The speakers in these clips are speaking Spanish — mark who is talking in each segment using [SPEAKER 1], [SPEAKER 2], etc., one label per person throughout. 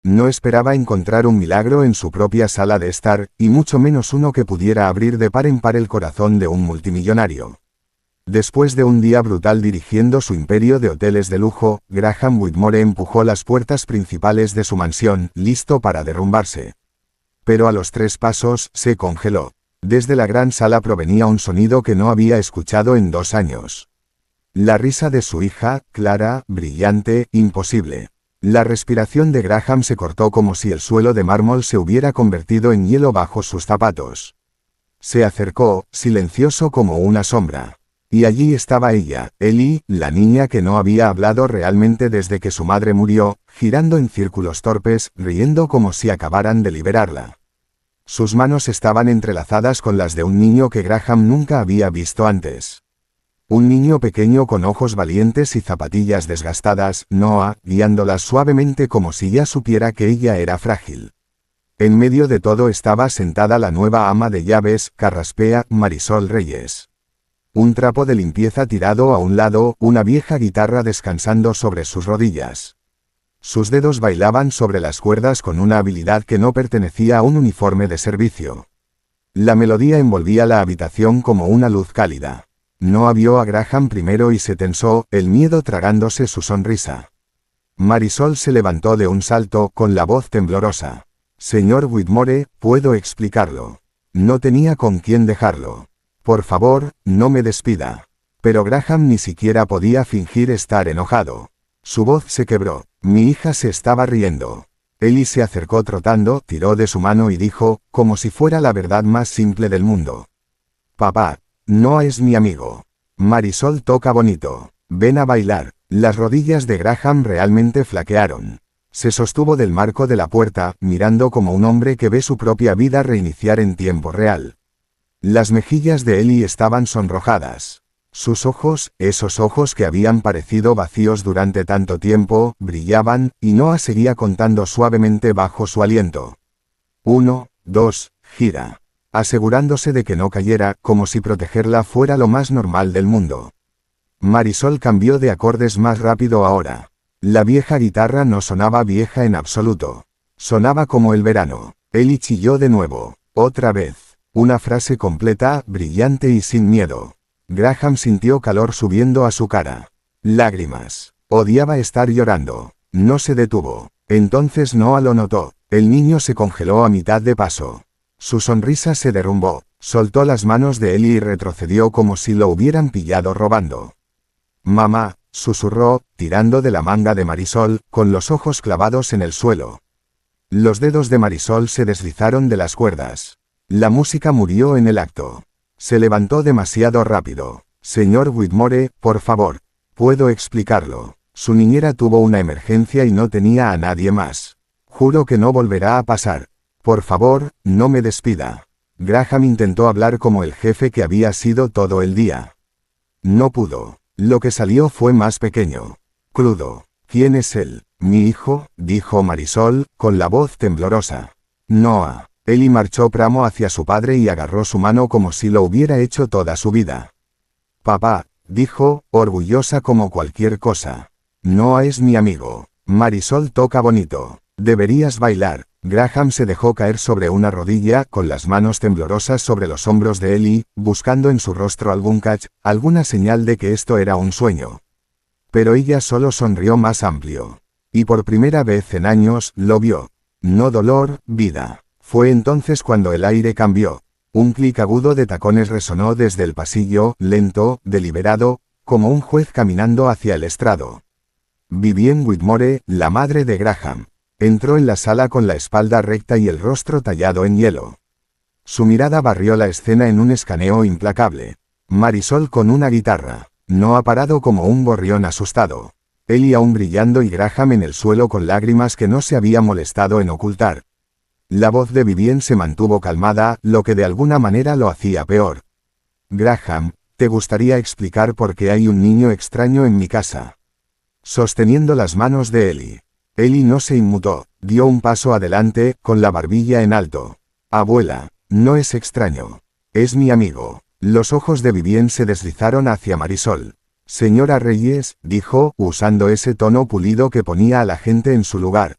[SPEAKER 1] No esperaba encontrar un milagro en su propia sala de estar, y mucho menos uno que pudiera abrir de par en par el corazón de un multimillonario. Después de un día brutal dirigiendo su imperio de hoteles de lujo, Graham Whitmore empujó las puertas principales de su mansión, listo para derrumbarse. Pero a los 3 pasos, se congeló. Desde la gran sala provenía un sonido que no había escuchado en 2 años. La risa de su hija, clara, brillante, imposible. La respiración de Graham se cortó como si el suelo de mármol se hubiera convertido en hielo bajo sus zapatos. Se acercó, silencioso como una sombra. Y allí estaba ella, Ellie, la niña que no había hablado realmente desde que su madre murió, girando en círculos torpes, riendo como si acabaran de liberarla. Sus manos estaban entrelazadas con las de un niño que Graham nunca había visto antes. Un niño pequeño con ojos valientes y zapatillas desgastadas, Noah, guiándolas suavemente como si ya supiera que ella era frágil. En medio de todo estaba sentada la nueva ama de llaves, carraspea, Marisol Reyes. Un trapo de limpieza tirado a un lado, una vieja guitarra descansando sobre sus rodillas. Sus dedos bailaban sobre las cuerdas con una habilidad que no pertenecía a un uniforme de servicio. La melodía envolvía la habitación como una luz cálida. Noah vio a Graham primero y se tensó, el miedo tragándose su sonrisa. Marisol se levantó de un salto, con la voz temblorosa. «Señor Whitmore, puedo explicarlo. No tenía con quién dejarlo. Por favor, no me despida». Pero Graham ni siquiera podía fingir estar enojado. Su voz se quebró. Mi hija se estaba riendo. Ellie se acercó trotando, tiró de su mano y dijo, como si fuera la verdad más simple del mundo. «Papá, no es mi amigo. Marisol toca bonito. Ven a bailar». Las rodillas de Graham realmente flaquearon. Se sostuvo del marco de la puerta, mirando como un hombre que ve su propia vida reiniciar en tiempo real. Las mejillas de Ellie estaban sonrojadas. Sus ojos, esos ojos que habían parecido vacíos durante tanto tiempo, brillaban, y Noah seguía contando suavemente bajo su aliento. 1, 2, gira. Asegurándose de que no cayera, como si protegerla fuera lo más normal del mundo. Marisol cambió de acordes más rápido ahora. La vieja guitarra no sonaba vieja en absoluto. Sonaba como el verano. Ellie chilló de nuevo. Otra vez. Una frase completa, brillante y sin miedo. Graham sintió calor subiendo a su cara. Lágrimas. Odiaba estar llorando. No se detuvo. Entonces Noah lo notó. El niño se congeló a mitad de paso. Su sonrisa se derrumbó. Soltó las manos de Ellie y retrocedió como si lo hubieran pillado robando. «Mamá», susurró, tirando de la manga de Marisol, con los ojos clavados en el suelo. Los dedos de Marisol se deslizaron de las cuerdas. La música murió en el acto. Se levantó demasiado rápido. «Señor Whitmore, por favor. Puedo explicarlo. Su niñera tuvo una emergencia y no tenía a nadie más. Juro que no volverá a pasar. Por favor, no me despida». Graham intentó hablar como el jefe que había sido todo el día. No pudo. Lo que salió fue más pequeño. Crudo. «¿Quién es él?» «Mi hijo», dijo Marisol, con la voz temblorosa. «Noah». Ellie marchó pramo hacia su padre y agarró su mano como si lo hubiera hecho toda su vida. «Papá», dijo, orgullosa como cualquier cosa. «Noah es mi amigo. Marisol toca bonito. Deberías bailar». Graham se dejó caer sobre una rodilla, con las manos temblorosas sobre los hombros de Ellie, buscando en su rostro algún catch, alguna señal de que esto era un sueño. Pero ella solo sonrió más amplio. Y por primera vez en años, lo vio. No dolor, vida. Fue entonces cuando el aire cambió. Un clic agudo de tacones resonó desde el pasillo, lento, deliberado, como un juez caminando hacia el estrado. Vivienne Whitmore, la madre de Graham. Entró en la sala con la espalda recta y el rostro tallado en hielo. Su mirada barrió la escena en un escaneo implacable. Marisol con una guitarra. Noah parado como un gorrión asustado. Ellie aún brillando y Graham en el suelo con lágrimas que no se había molestado en ocultar. La voz de Vivienne se mantuvo calmada, lo que de alguna manera lo hacía peor. «Graham, ¿te gustaría explicar por qué hay un niño extraño en mi casa?» Sosteniendo las manos de Ellie. Ellie no se inmutó, dio un paso adelante, con la barbilla en alto. «Abuela, no es extraño. Es mi amigo». Los ojos de Vivienne se deslizaron hacia Marisol. «Señora Reyes», dijo, usando ese tono pulido que ponía a la gente en su lugar.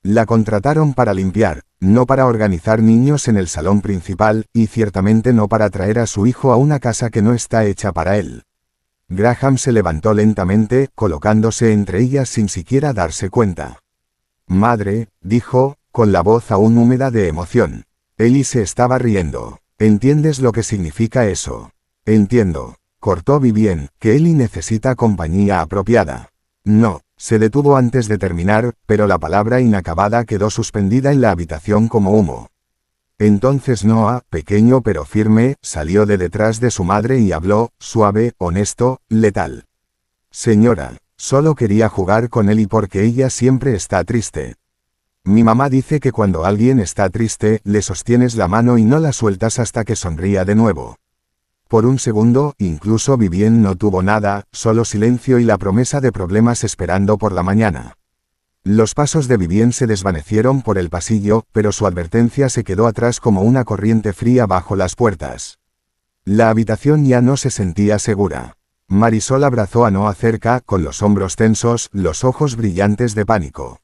[SPEAKER 1] La contrataron para limpiar, no para organizar niños en el salón principal, y ciertamente no para traer a su hijo a una casa que no está hecha para él. Graham se levantó lentamente, colocándose entre ellas sin siquiera darse cuenta. Madre, dijo, con la voz aún húmeda de emoción. Ellie se estaba riendo. ¿Entiendes lo que significa eso? Entiendo. Cortó Vivien, que Ellie necesita compañía apropiada. No, se detuvo antes de terminar, pero la palabra inacabada quedó suspendida en la habitación como humo. Entonces Noah, pequeño pero firme, salió de detrás de su madre y habló, suave, honesto, letal. Señora, solo quería jugar con Ellie porque ella siempre está triste. Mi mamá dice que cuando alguien está triste, le sostienes la mano y no la sueltas hasta que sonría de nuevo. Por un segundo, incluso Vivien no tuvo nada, solo silencio y la promesa de problemas esperando por la mañana. Los pasos de Vivien se desvanecieron por el pasillo, pero su advertencia se quedó atrás como una corriente fría bajo las puertas. La habitación ya no se sentía segura. Marisol abrazó a Noah cerca, con los hombros tensos, los ojos brillantes de pánico.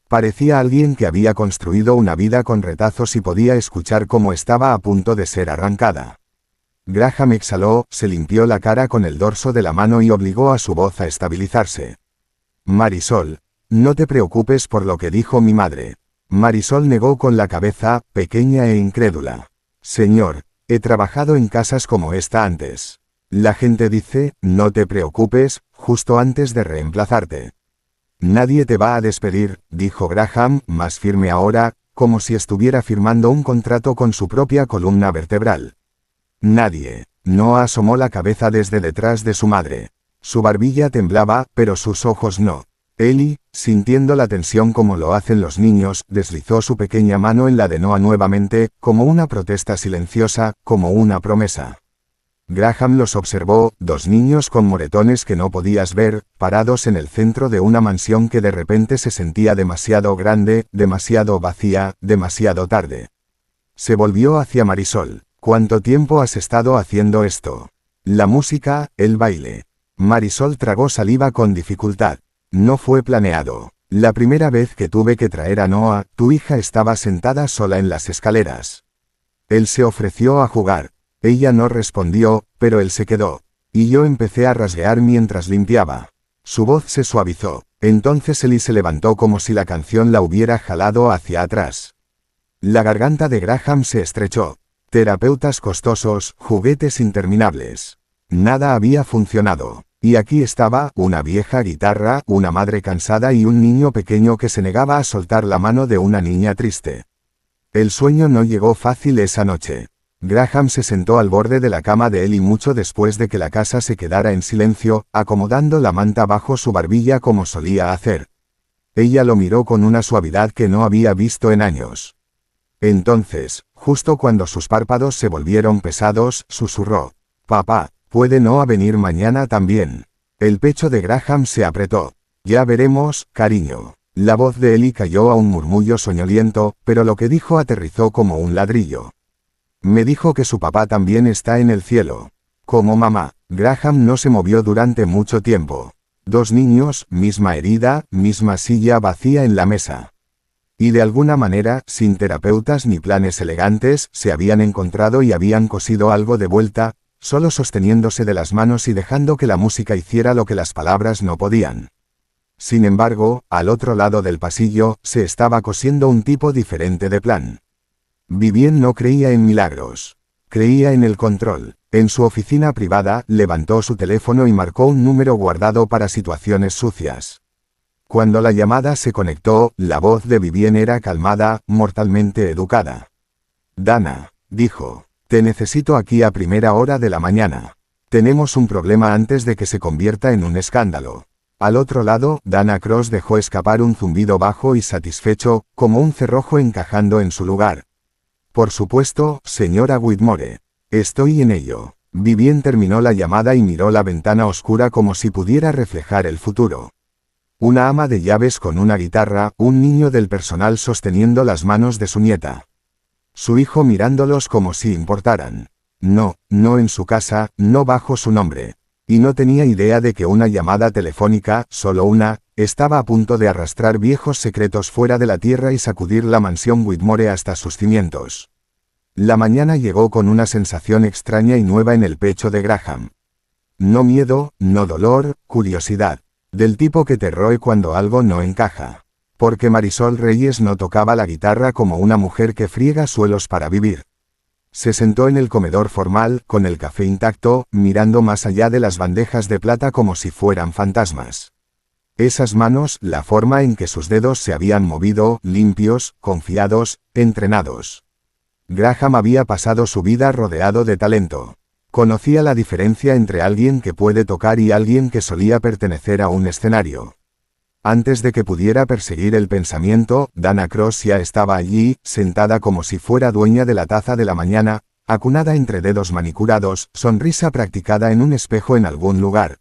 [SPEAKER 1] Parecía alguien que había construido una vida con retazos y podía escuchar cómo estaba a punto de ser arrancada. Graham exhaló, se limpió la cara con el dorso de la mano y obligó a su voz a estabilizarse. Marisol, no te preocupes por lo que dijo mi madre. Marisol negó con la cabeza, pequeña e incrédula. Señor, he trabajado en casas como esta antes. La gente dice, no te preocupes, justo antes de reemplazarte. Nadie te va a despedir, dijo Graham, más firme ahora, como si estuviera firmando un contrato con su propia columna vertebral. Nadie. Noah asomó la cabeza desde detrás de su madre. Su barbilla temblaba, pero sus ojos no. Ellie, sintiendo la tensión como lo hacen los niños, deslizó su pequeña mano en la de Noah nuevamente, como una protesta silenciosa, como una promesa. Graham los observó, dos niños con moretones que no podías ver, parados en el centro de una mansión que de repente se sentía demasiado grande, demasiado vacía, demasiado tarde. Se volvió hacia Marisol. ¿Cuánto tiempo has estado haciendo esto? La música, el baile. Marisol tragó saliva con dificultad. No fue planeado. La primera vez que tuve que traer a Noah, tu hija estaba sentada sola en las escaleras. Él se ofreció a jugar. Ella no respondió, pero él se quedó. Y yo empecé a rasguear mientras limpiaba. Su voz se suavizó. Entonces Ellie se levantó como si la canción la hubiera jalado hacia atrás. La garganta de Graham se estrechó. Terapeutas costosos, juguetes interminables. Nada había funcionado. Y aquí estaba, una vieja guitarra, una madre cansada y un niño pequeño que se negaba a soltar la mano de una niña triste. El sueño no llegó fácil esa noche. Graham se sentó al borde de la cama de Ellie mucho después de que la casa se quedara en silencio, acomodando la manta bajo su barbilla como solía hacer. Ella lo miró con una suavidad que no había visto en años. Entonces, justo cuando sus párpados se volvieron pesados, susurró. Papá, ¿puede Noah venir mañana también? El pecho de Graham se apretó. Ya veremos, cariño. La voz de Ellie cayó a un murmullo soñoliento, pero lo que dijo aterrizó como un ladrillo. Me dijo que su papá también está en el cielo. Como mamá. Graham no se movió durante mucho tiempo. Dos niños, misma herida, misma silla vacía en la mesa. Y de alguna manera, sin terapeutas ni planes elegantes, se habían encontrado y habían cosido algo de vuelta, solo sosteniéndose de las manos y dejando que la música hiciera lo que las palabras no podían. Sin embargo, al otro lado del pasillo, se estaba cosiendo un tipo diferente de plan. Vivien no creía en milagros. Creía en el control. En su oficina privada, levantó su teléfono y marcó un número guardado para situaciones sucias. Cuando la llamada se conectó, la voz de Vivien era calmada, mortalmente educada. Dana, dijo, te necesito aquí a primera hora de la mañana. Tenemos un problema antes de que se convierta en un escándalo. Al otro lado, Dana Cross dejó escapar un zumbido bajo y satisfecho, como un cerrojo encajando en su lugar. Por supuesto, señora Whitmore. Estoy en ello. Vivien terminó la llamada y miró la ventana oscura como si pudiera reflejar el futuro. Una ama de llaves con una guitarra, un niño del personal sosteniendo las manos de su nieta. Su hijo mirándolos como si importaran. No, no en su casa, no bajo su nombre. Y no tenía idea de que una llamada telefónica, solo una, estaba a punto de arrastrar viejos secretos fuera de la tierra y sacudir la mansión Whitmore hasta sus cimientos. La mañana llegó con una sensación extraña y nueva en el pecho de Graham. No miedo, no dolor, curiosidad. Del tipo que te roe cuando algo no encaja. Porque Marisol Reyes no tocaba la guitarra como una mujer que friega suelos para vivir. Se sentó en el comedor formal, con el café intacto, mirando más allá de las bandejas de plata como si fueran fantasmas. Esas manos, la forma en que sus dedos se habían movido, limpios, confiados, entrenados. Graham había pasado su vida rodeado de talento. Conocía la diferencia entre alguien que puede tocar y alguien que solía pertenecer a un escenario. Antes de que pudiera perseguir el pensamiento, Dana Cross ya estaba allí, sentada como si fuera dueña de la taza de la mañana, acunada entre dedos manicurados, sonrisa practicada en un espejo en algún lugar.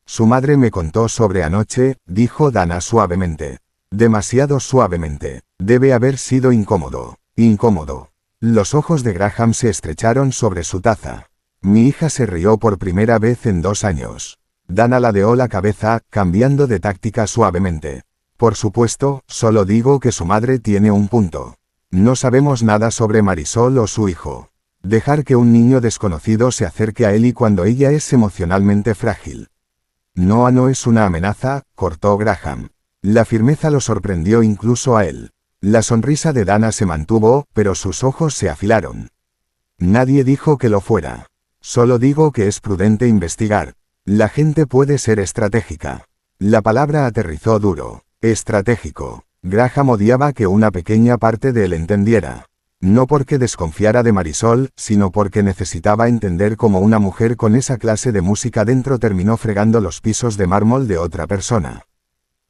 [SPEAKER 1] Su madre me contó sobre anoche, dijo Dana suavemente. Demasiado suavemente. Debe haber sido incómodo. Incómodo. Los ojos de Graham se estrecharon sobre su taza. Mi hija se rió por primera vez en 2 años. Dana ladeó la cabeza, cambiando de táctica suavemente. Por supuesto, solo digo que su madre tiene un punto. No sabemos nada sobre Marisol o su hijo. Dejar que un niño desconocido se acerque a él y cuando ella es emocionalmente frágil. Noah no es una amenaza, cortó Graham. La firmeza lo sorprendió incluso a él. La sonrisa de Dana se mantuvo, pero sus ojos se afilaron. Nadie dijo que lo fuera. Solo digo que es prudente investigar. La gente puede ser estratégica. La palabra aterrizó duro. Estratégico. Graham odiaba que una pequeña parte de él entendiera. No porque desconfiara de Marisol, sino porque necesitaba entender cómo una mujer con esa clase de música dentro terminó fregando los pisos de mármol de otra persona.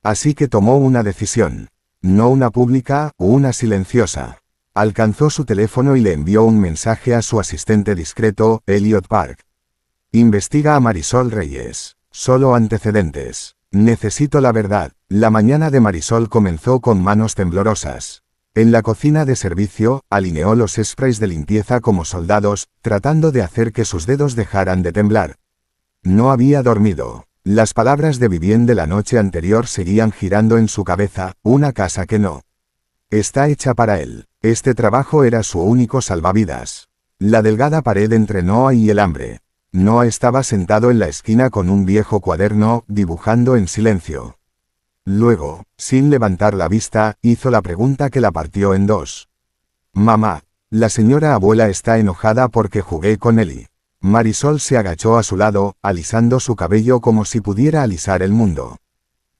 [SPEAKER 1] Así que tomó una decisión. No una pública, o una silenciosa. Alcanzó su teléfono y le envió un mensaje a su asistente discreto, Elliot Park. Investiga a Marisol Reyes. Solo antecedentes. Necesito la verdad. La mañana de Marisol comenzó con manos temblorosas. En la cocina de servicio, alineó los sprays de limpieza como soldados, tratando de hacer que sus dedos dejaran de temblar. No había dormido. Las palabras de Vivien de la noche anterior seguían girando en su cabeza, una casa que no está hecha para él. Este trabajo era su único salvavidas. La delgada pared entre Noah y el hambre. Noah estaba sentado en la esquina con un viejo cuaderno, dibujando en silencio. Luego, sin levantar la vista, hizo la pregunta que la partió en dos. Mamá, la señora abuela está enojada porque jugué con Ellie. Marisol se agachó a su lado, alisando su cabello como si pudiera alisar el mundo.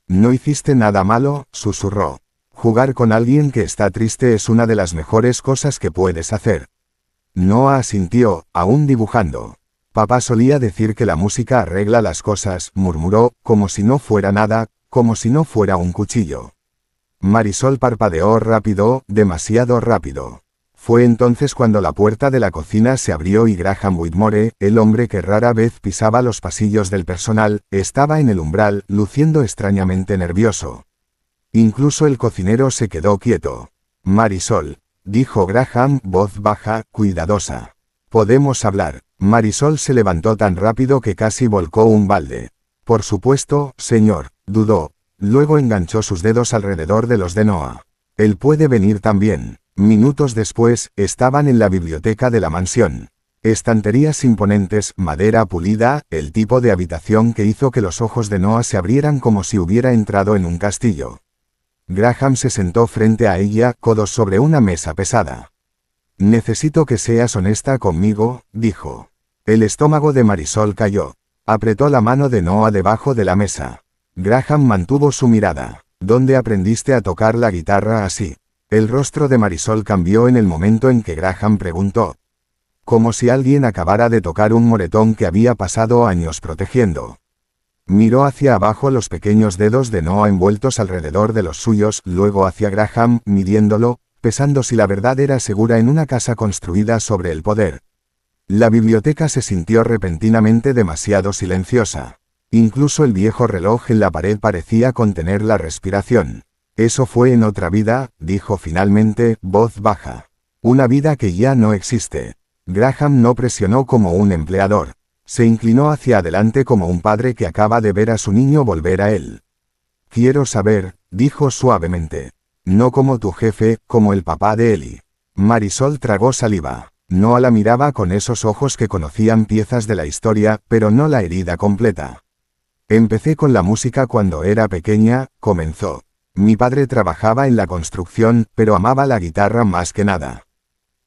[SPEAKER 1] No hiciste nada malo, susurró. Jugar con alguien que está triste es una de las mejores cosas que puedes hacer. Noah asintió, aún dibujando. Papá solía decir que la música arregla las cosas, murmuró, como si no fuera nada, como si no fuera un cuchillo. Marisol parpadeó rápido, demasiado rápido. Fue entonces cuando la puerta de la cocina se abrió y Graham Whitmore, el hombre que rara vez pisaba los pasillos del personal, estaba en el umbral, luciendo extrañamente nervioso. Incluso el cocinero se quedó quieto. Marisol, dijo Graham, voz baja, cuidadosa. Podemos hablar. Marisol se levantó tan rápido que casi volcó un balde. Por supuesto, señor, dudó. Luego enganchó sus dedos alrededor de los de Noah. Él puede venir también. Minutos después, estaban en la biblioteca de la mansión. Estanterías imponentes, madera pulida, el tipo de habitación que hizo que los ojos de Noah se abrieran como si hubiera entrado en un castillo. Graham se sentó frente a ella, codos sobre una mesa pesada. Necesito que seas honesta conmigo, dijo. El estómago de Marisol cayó. Apretó la mano de Noah debajo de la mesa. Graham mantuvo su mirada. ¿Dónde aprendiste a tocar la guitarra así? El rostro de Marisol cambió en el momento en que Graham preguntó. Como si alguien acabara de tocar un moretón que había pasado años protegiendo. Miró hacia abajo los pequeños dedos de Noah envueltos alrededor de los suyos, luego hacia Graham, midiéndolo, pesando si la verdad era segura en una casa construida sobre el poder. La biblioteca se sintió repentinamente demasiado silenciosa. Incluso el viejo reloj en la pared parecía contener la respiración. Eso fue en otra vida, dijo finalmente, voz baja. Una vida que ya no existe. Graham no presionó como un empleador. Se inclinó hacia adelante como un padre que acaba de ver a su niño volver a él. Quiero saber, dijo suavemente. No como tu jefe, como el papá de Eli. Marisol tragó saliva. Noah la miraba con esos ojos que conocían piezas de la historia, pero no la herida completa. Empecé con la música cuando era pequeña, comenzó. Mi padre trabajaba en la construcción, pero amaba la guitarra más que nada.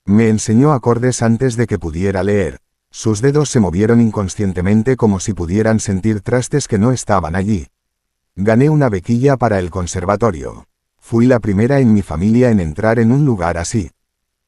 [SPEAKER 1] Me enseñó acordes antes de que pudiera leer. Sus dedos se movieron inconscientemente como si pudieran sentir trastes que no estaban allí. Gané una bequilla para el conservatorio. Fui la primera en mi familia en entrar en un lugar así.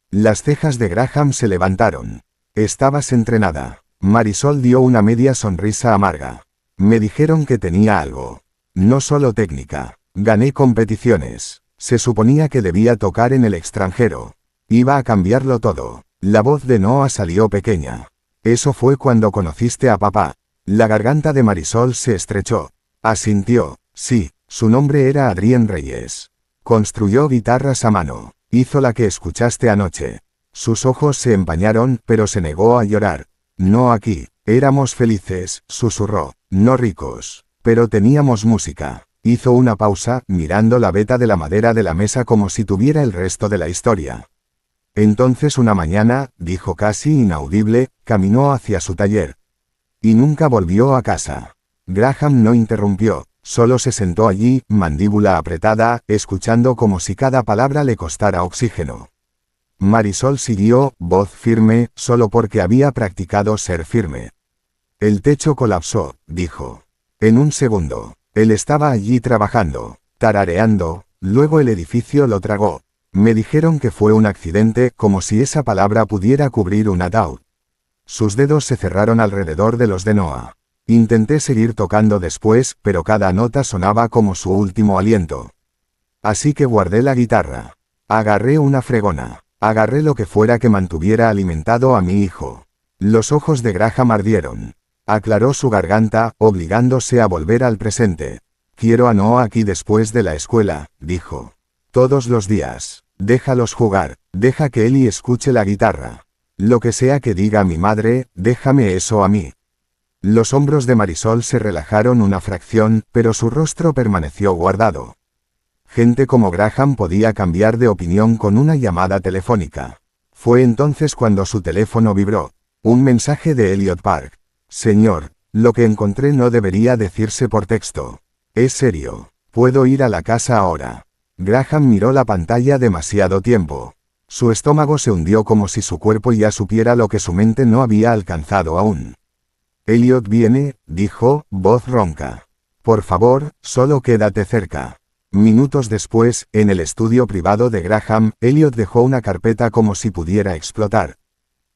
[SPEAKER 1] Las cejas de Graham se levantaron. Estabas entrenada. Marisol dio una media sonrisa amarga. Me dijeron que tenía algo. No solo técnica. Gané competiciones. Se suponía que debía tocar en el extranjero. Iba a cambiarlo todo. La voz de Noah salió pequeña. Eso fue cuando conociste a papá. La garganta de Marisol se estrechó. Asintió. Sí, su nombre era Adrián Reyes. Construyó guitarras a mano. Hizo la que escuchaste anoche. Sus ojos se empañaron, pero se negó a llorar. No aquí. Éramos felices, susurró. No ricos. Pero teníamos música. Hizo una pausa, mirando la veta de la madera de la mesa como si tuviera el resto de la historia. Entonces una mañana, dijo casi inaudible, caminó hacia su taller. Y nunca volvió a casa. Graham no interrumpió, solo se sentó allí, mandíbula apretada, escuchando como si cada palabra le costara oxígeno. Marisol siguió, voz firme, solo porque había practicado ser firme. El techo colapsó, dijo. En un segundo. Él estaba allí trabajando, tarareando, luego el edificio lo tragó. Me dijeron que fue un accidente, como si esa palabra pudiera cubrir un ataúd. Sus dedos se cerraron alrededor de los de Noah. Intenté seguir tocando después, pero cada nota sonaba como su último aliento. Así que guardé la guitarra. Agarré una fregona. Agarré lo que fuera que mantuviera alimentado a mi hijo. Los ojos de Graham ardieron. Aclaró su garganta, obligándose a volver al presente. Quiero a Noah aquí después de la escuela, dijo. Todos los días. Déjalos jugar, deja que Eli escuche la guitarra. Lo que sea que diga mi madre, déjame eso a mí. Los hombros de Marisol se relajaron una fracción, pero su rostro permaneció guardado. Gente como Graham podía cambiar de opinión con una llamada telefónica. Fue entonces cuando su teléfono vibró. Un mensaje de Elliot Park. Señor, lo que encontré no debería decirse por texto. Es serio. ¿Puedo ir a la casa ahora? Graham miró la pantalla demasiado tiempo. Su estómago se hundió como si su cuerpo ya supiera lo que su mente no había alcanzado aún. Elliot viene, dijo, voz ronca. Por favor, solo quédate cerca. Minutos después, en el estudio privado de Graham, Elliot dejó una carpeta como si pudiera explotar.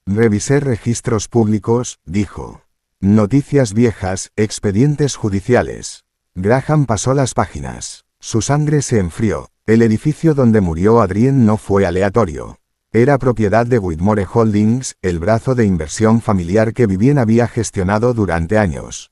[SPEAKER 1] Revisé registros públicos, dijo. Noticias viejas, expedientes judiciales. Graham pasó las páginas. Su sangre se enfrió. El edificio donde murió Adrián no fue aleatorio. Era propiedad de Whitmore Holdings, el brazo de inversión familiar que Vivien había gestionado durante años.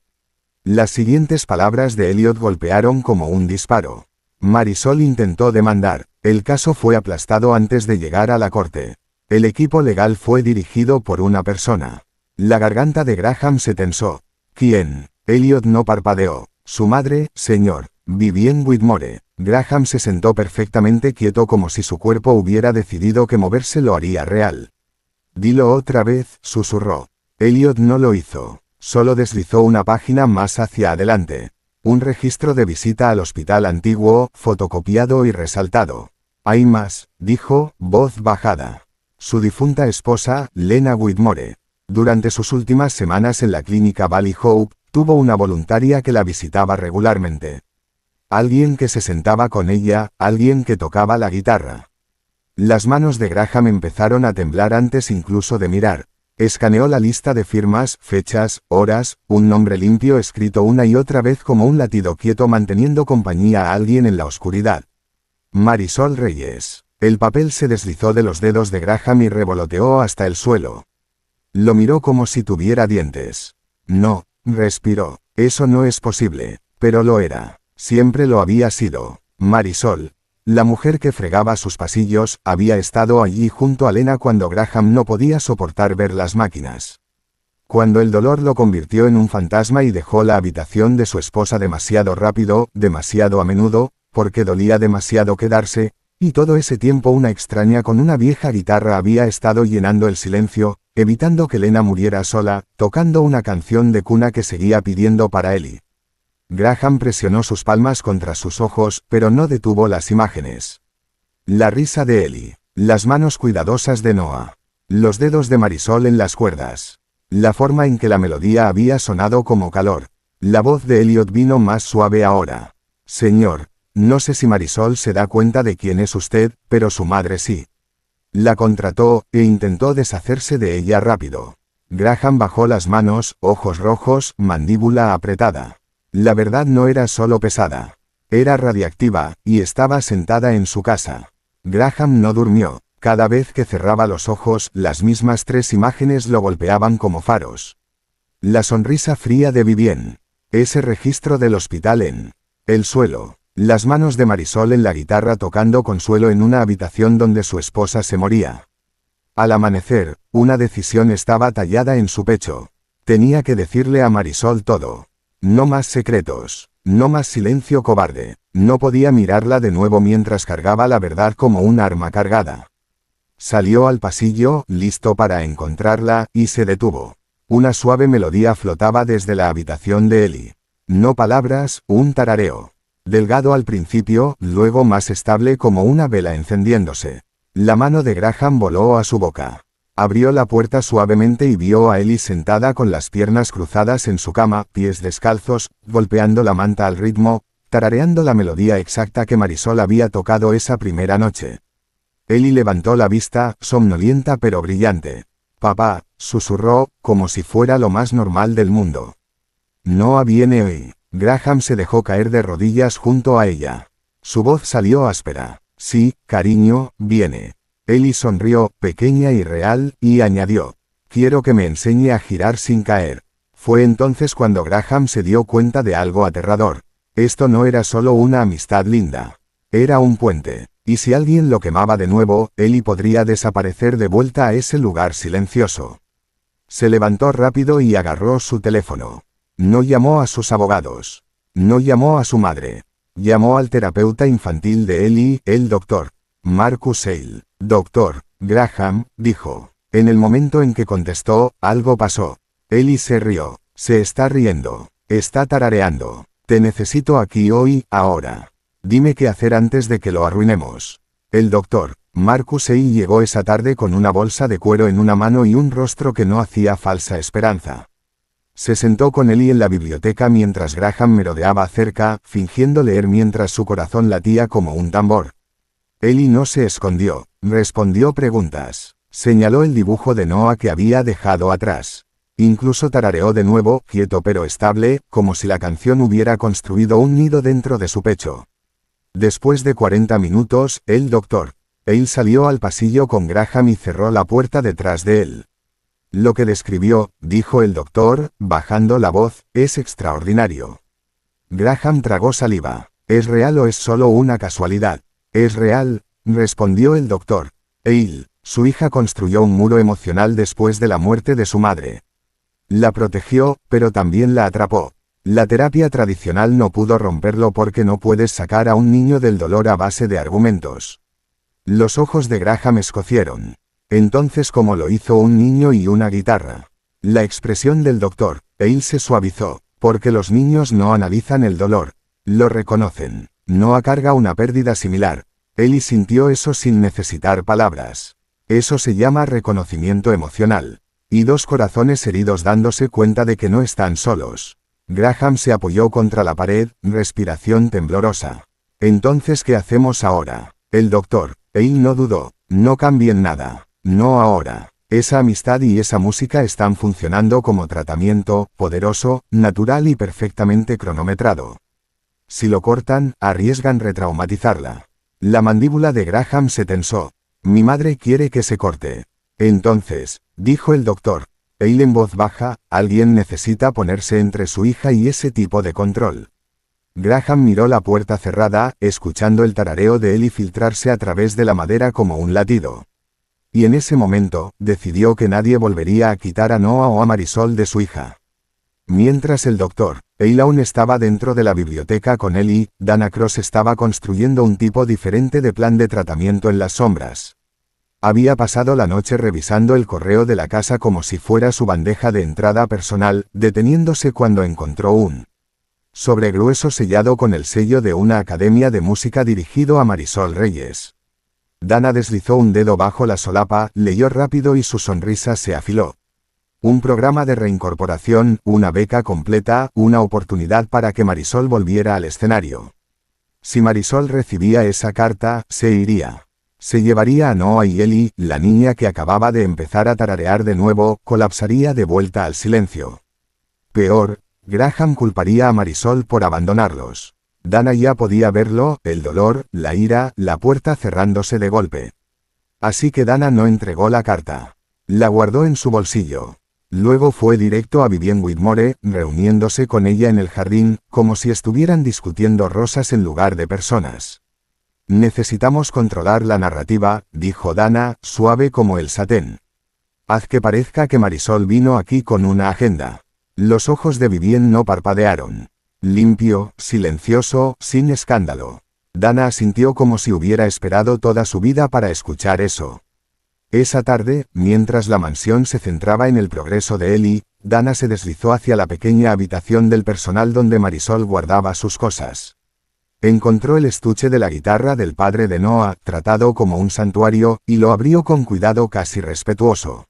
[SPEAKER 1] Las siguientes palabras de Elliot golpearon como un disparo. Marisol intentó demandar. El caso fue aplastado antes de llegar a la corte. El equipo legal fue dirigido por una persona. La garganta de Graham se tensó. ¿Quién? Elliot no parpadeó. Su madre, señor. Vivien Whitmore. Graham se sentó perfectamente quieto como si su cuerpo hubiera decidido que moverse lo haría real. Dilo otra vez, susurró. Elliot no lo hizo. Solo deslizó una página más hacia adelante. Un registro de visita al hospital antiguo, fotocopiado y resaltado. Hay más, dijo, voz bajada. Su difunta esposa, Lena Whitmore. Durante sus últimas semanas en la clínica Valley Hope, tuvo una voluntaria que la visitaba regularmente. Alguien que se sentaba con ella, alguien que tocaba la guitarra. Las manos de Graham empezaron a temblar antes incluso de mirar. Escaneó la lista de firmas, fechas, horas, un nombre limpio escrito una y otra vez como un latido quieto manteniendo compañía a alguien en la oscuridad. Marisol Reyes. El papel se deslizó de los dedos de Graham y revoloteó hasta el suelo. Lo miró como si tuviera dientes. No, respiró. Eso no es posible, pero lo era. Siempre lo había sido. Marisol, la mujer que fregaba sus pasillos, había estado allí junto a Lena cuando Graham no podía soportar ver las máquinas. Cuando el dolor lo convirtió en un fantasma y dejó la habitación de su esposa demasiado rápido, demasiado a menudo, porque dolía demasiado quedarse, y todo ese tiempo una extraña con una vieja guitarra había estado llenando el silencio, evitando que Lena muriera sola, tocando una canción de cuna que seguía pidiendo para Ellie. Graham presionó sus palmas contra sus ojos, pero no detuvo las imágenes. La risa de Ellie, las manos cuidadosas de Noah, los dedos de Marisol en las cuerdas, la forma en que la melodía había sonado como calor. La voz de Elliot vino más suave ahora. Señor, no sé si Marisol se da cuenta de quién es usted, pero su madre sí. La contrató, e intentó deshacerse de ella rápido. Graham bajó las manos, ojos rojos, mandíbula apretada. La verdad no era solo pesada. Era radiactiva, y estaba sentada en su casa. Graham no durmió. Cada vez que cerraba los ojos, las mismas 3 imágenes lo golpeaban como faros. La sonrisa fría de Vivien. Ese registro del hospital en el suelo. Las manos de Marisol en la guitarra tocando consuelo en una habitación donde su esposa se moría. Al amanecer, una decisión estaba tallada en su pecho. Tenía que decirle a Marisol todo. No más secretos, no más silencio cobarde. No podía mirarla de nuevo mientras cargaba la verdad como un arma cargada. Salió al pasillo, listo para encontrarla, y se detuvo. Una suave melodía flotaba desde la habitación de Ellie. No palabras, un tarareo. Delgado al principio, luego más estable como una vela encendiéndose. La mano de Graham voló a su boca. Abrió la puerta suavemente y vio a Ellie sentada con las piernas cruzadas en su cama, pies descalzos, golpeando la manta al ritmo, tarareando la melodía exacta que Marisol había tocado esa primera noche. Ellie levantó la vista, somnolienta pero brillante. Papá, susurró, como si fuera lo más normal del mundo. Noah viene hoy. Graham se dejó caer de rodillas junto a ella. Su voz salió áspera. Sí, cariño, viene. Ellie sonrió, pequeña y real, y añadió. Quiero que me enseñe a girar sin caer. Fue entonces cuando Graham se dio cuenta de algo aterrador. Esto no era solo una amistad linda. Era un puente. Y si alguien lo quemaba de nuevo, Ellie podría desaparecer de vuelta a ese lugar silencioso. Se levantó rápido y agarró su teléfono. No llamó a sus abogados. No llamó a su madre. Llamó al terapeuta infantil de Ellie, el doctor Marcus Hale. Doctor Graham, dijo. En el momento en que contestó, algo pasó. Ellie se rió. Se está riendo. Está tarareando. Te necesito aquí hoy, ahora. Dime qué hacer antes de que lo arruinemos. El doctor Marcus Hale llegó esa tarde con una bolsa de cuero en una mano y un rostro que no hacía falsa esperanza. Se sentó con Ellie en la biblioteca mientras Graham merodeaba cerca, fingiendo leer mientras su corazón latía como un tambor. Ellie no se escondió, respondió preguntas. Señaló el dibujo de Noah que había dejado atrás. Incluso tarareó de nuevo, quieto pero estable, como si la canción hubiera construido un nido dentro de su pecho. Después de 40 minutos, el doctor Hale salió al pasillo con Graham y cerró la puerta detrás de él. Lo que describió, dijo el doctor, bajando la voz, es extraordinario. Graham tragó saliva. ¿Es real o es solo una casualidad? Es real, respondió el doctor Hale. Su hija construyó un muro emocional después de la muerte de su madre. La protegió, pero también la atrapó. La terapia tradicional no pudo romperlo porque no puedes sacar a un niño del dolor a base de argumentos. Los ojos de Graham escocieron. Entonces, ¿cómo lo hizo un niño y una guitarra? La expresión del doctor Hale se suavizó, porque los niños no analizan el dolor, lo reconocen. Noah carga una pérdida similar. Ellie sintió eso sin necesitar palabras. Eso se llama reconocimiento emocional. Y 2 corazones heridos dándose cuenta de que no están solos. Graham se apoyó contra la pared, respiración temblorosa. Entonces, ¿qué hacemos ahora? El doctor Hale no dudó. No cambien nada. No ahora. Esa amistad y esa música están funcionando como tratamiento, poderoso, natural y perfectamente cronometrado. Si lo cortan, arriesgan retraumatizarla. La mandíbula de Graham se tensó. Mi madre quiere que se corte. Entonces, dijo el doctor Hale en voz baja, alguien necesita ponerse entre su hija y ese tipo de control. Graham miró la puerta cerrada, escuchando el tarareo de Ellie filtrarse a través de la madera como un latido. Y en ese momento, decidió que nadie volvería a quitar a Noah o a Marisol de su hija. Mientras el Dr. Eilaun estaba dentro de la biblioteca con Ellie, Dana Cross estaba construyendo un tipo diferente de plan de tratamiento en las sombras. Había pasado la noche revisando el correo de la casa como si fuera su bandeja de entrada personal, deteniéndose cuando encontró un sobre grueso sellado con el sello de una academia de música dirigido a Marisol Reyes. Dana deslizó un dedo bajo la solapa, leyó rápido y su sonrisa se afiló. Un programa de reincorporación, una beca completa, una oportunidad para que Marisol volviera al escenario. Si Marisol recibía esa carta, se iría. Se llevaría a Noah y Ellie, la niña que acababa de empezar a tararear de nuevo, colapsaría de vuelta al silencio. Peor, Graham culparía a Marisol por abandonarlos. Dana ya podía verlo, el dolor, la ira, la puerta cerrándose de golpe. Así que Dana no entregó la carta. La guardó en su bolsillo. Luego fue directo a Vivienne Whitmore, reuniéndose con ella en el jardín, como si estuvieran discutiendo rosas en lugar de personas. Necesitamos controlar la narrativa, dijo Dana, suave como el satén. Haz que parezca que Marisol vino aquí con una agenda. Los ojos de Vivienne no parpadearon. Limpio, silencioso, sin escándalo. Dana asintió como si hubiera esperado toda su vida para escuchar eso. Esa tarde, mientras la mansión se centraba en el progreso de Ellie, Dana se deslizó hacia la pequeña habitación del personal donde Marisol guardaba sus cosas. Encontró el estuche de la guitarra del padre de Noah, tratado como un santuario, y lo abrió con cuidado casi respetuoso.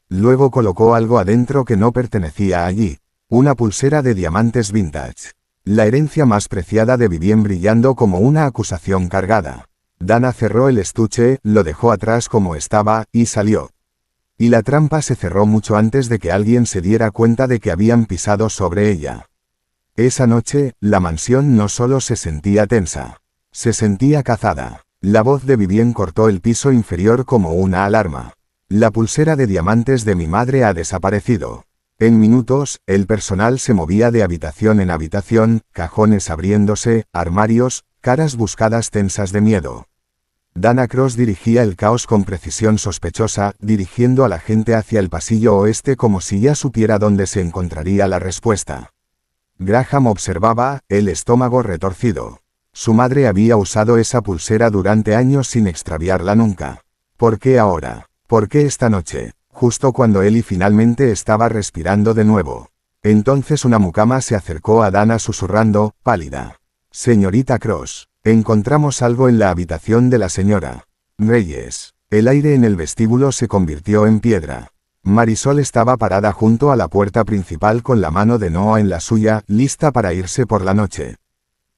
[SPEAKER 1] Luego colocó algo adentro que no pertenecía allí. Una pulsera de diamantes vintage. La herencia más preciada de Vivienne brillando como una acusación cargada. Dana cerró el estuche, lo dejó atrás como estaba, y salió. Y la trampa se cerró mucho antes de que alguien se diera cuenta de que habían pisado sobre ella. Esa noche, la mansión no solo se sentía tensa. Se sentía cazada. La voz de Vivienne cortó el piso inferior como una alarma. La pulsera de diamantes de mi madre ha desaparecido. En minutos, el personal se movía de habitación en habitación, cajones abriéndose, armarios, caras buscadas tensas de miedo. Dana Cross dirigía el caos con precisión sospechosa, dirigiendo a la gente hacia el pasillo oeste como si ya supiera dónde se encontraría la respuesta. Graham observaba, el estómago retorcido. Su madre había usado esa pulsera durante años sin extraviarla nunca. ¿Por qué ahora? ¿Por qué esta noche? Justo cuando Ellie finalmente estaba respirando de nuevo. Entonces una mucama se acercó a Dana susurrando, pálida. Señorita Cross, encontramos algo en la habitación de la señora Reyes. El aire en el vestíbulo se convirtió en piedra. Marisol estaba parada junto a la puerta principal con la mano de Noah en la suya, lista para irse por la noche.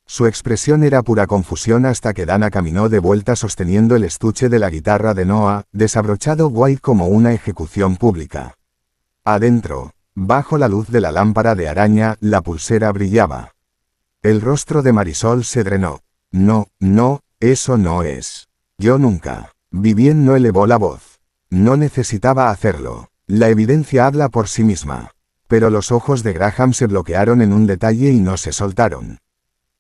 [SPEAKER 1] Su expresión era pura confusión hasta que Dana caminó de vuelta sosteniendo el estuche de la guitarra de Noah, desabrochado guay como una ejecución pública. Adentro, bajo la luz de la lámpara de araña, la pulsera brillaba. El rostro de Marisol se drenó. No, eso no es. Yo nunca. Vivienne no elevó la voz. No necesitaba hacerlo. La evidencia habla por sí misma. Pero los ojos de Graham se bloquearon en un detalle y no se soltaron.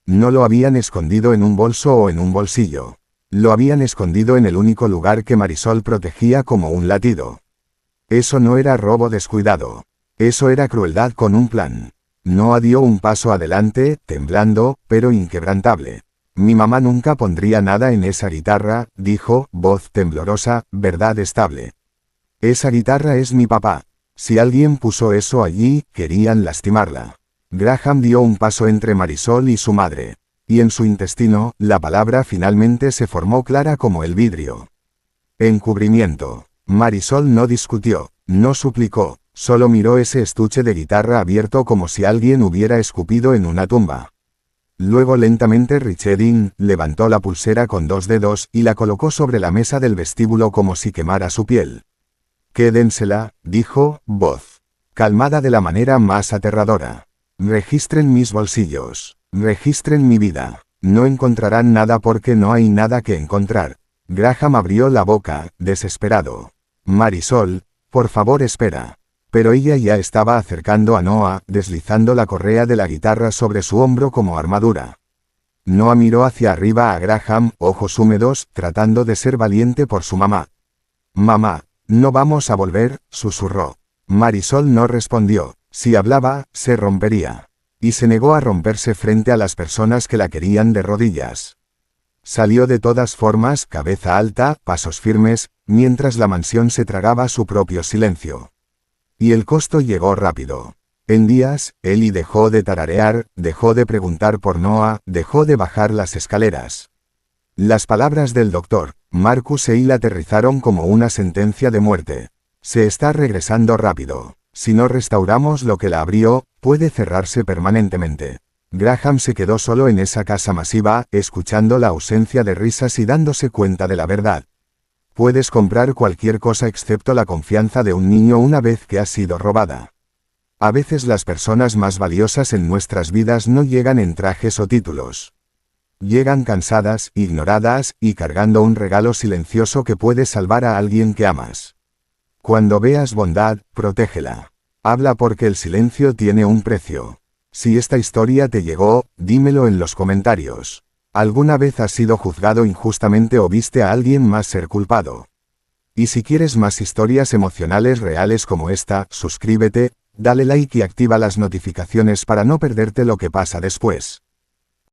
[SPEAKER 1] No lo habían escondido en un bolso o en un bolsillo. Lo habían escondido en el único lugar que Marisol protegía como un latido. Eso no era robo descuidado. Eso era crueldad con un plan. Noah dio un paso adelante, temblando, pero inquebrantable. Mi mamá nunca pondría nada en esa guitarra, dijo, voz temblorosa, verdad estable. Esa guitarra es mi papá. Si alguien puso eso allí, querían lastimarla. Graham dio un paso entre Marisol y su madre. Y en su intestino, la palabra finalmente se formó clara como el vidrio. Encubrimiento. Marisol no discutió, no suplicó, solo miró ese estuche de guitarra abierto como si alguien hubiera escupido en una tumba. Luego lentamente Richardin levantó la pulsera con 2 dedos y la colocó sobre la mesa del vestíbulo como si quemara su piel. Quédensela, dijo, voz calmada de la manera más aterradora. Registren mis bolsillos. Registren mi vida. No encontrarán nada porque no hay nada que encontrar. Graham abrió la boca, desesperado. Marisol, por favor espera. Pero ella ya estaba acercando a Noah, deslizando la correa de la guitarra sobre su hombro como armadura. Noah miró hacia arriba a Graham, ojos húmedos, tratando de ser valiente por su mamá. Mamá, no vamos a volver, susurró. Marisol no respondió. Si hablaba, se rompería. Y se negó a romperse frente a las personas que la querían de rodillas. Salió de todas formas, cabeza alta, pasos firmes, mientras la mansión se tragaba su propio silencio. Y el costo llegó rápido. En días, Ellie dejó de tararear, dejó de preguntar por Noah, dejó de bajar las escaleras. Las palabras del doctor Marcus Hale aterrizaron como una sentencia de muerte. Se está regresando rápido. Si no restauramos lo que la abrió, puede cerrarse permanentemente. Graham se quedó solo en esa casa masiva, escuchando la ausencia de risas y dándose cuenta de la verdad. Puedes comprar cualquier cosa excepto la confianza de un niño una vez que ha sido robada. A veces las personas más valiosas en nuestras vidas no llegan en trajes o títulos. Llegan cansadas, ignoradas, y cargando un regalo silencioso que puede salvar a alguien que amas. Cuando veas bondad, protégela. Habla porque el silencio tiene un precio. Si esta historia te llegó, dímelo en los comentarios. ¿Alguna vez has sido juzgado injustamente o viste a alguien más ser culpado? Y si quieres más historias emocionales reales como esta, suscríbete, dale like y activa las notificaciones para no perderte lo que pasa después.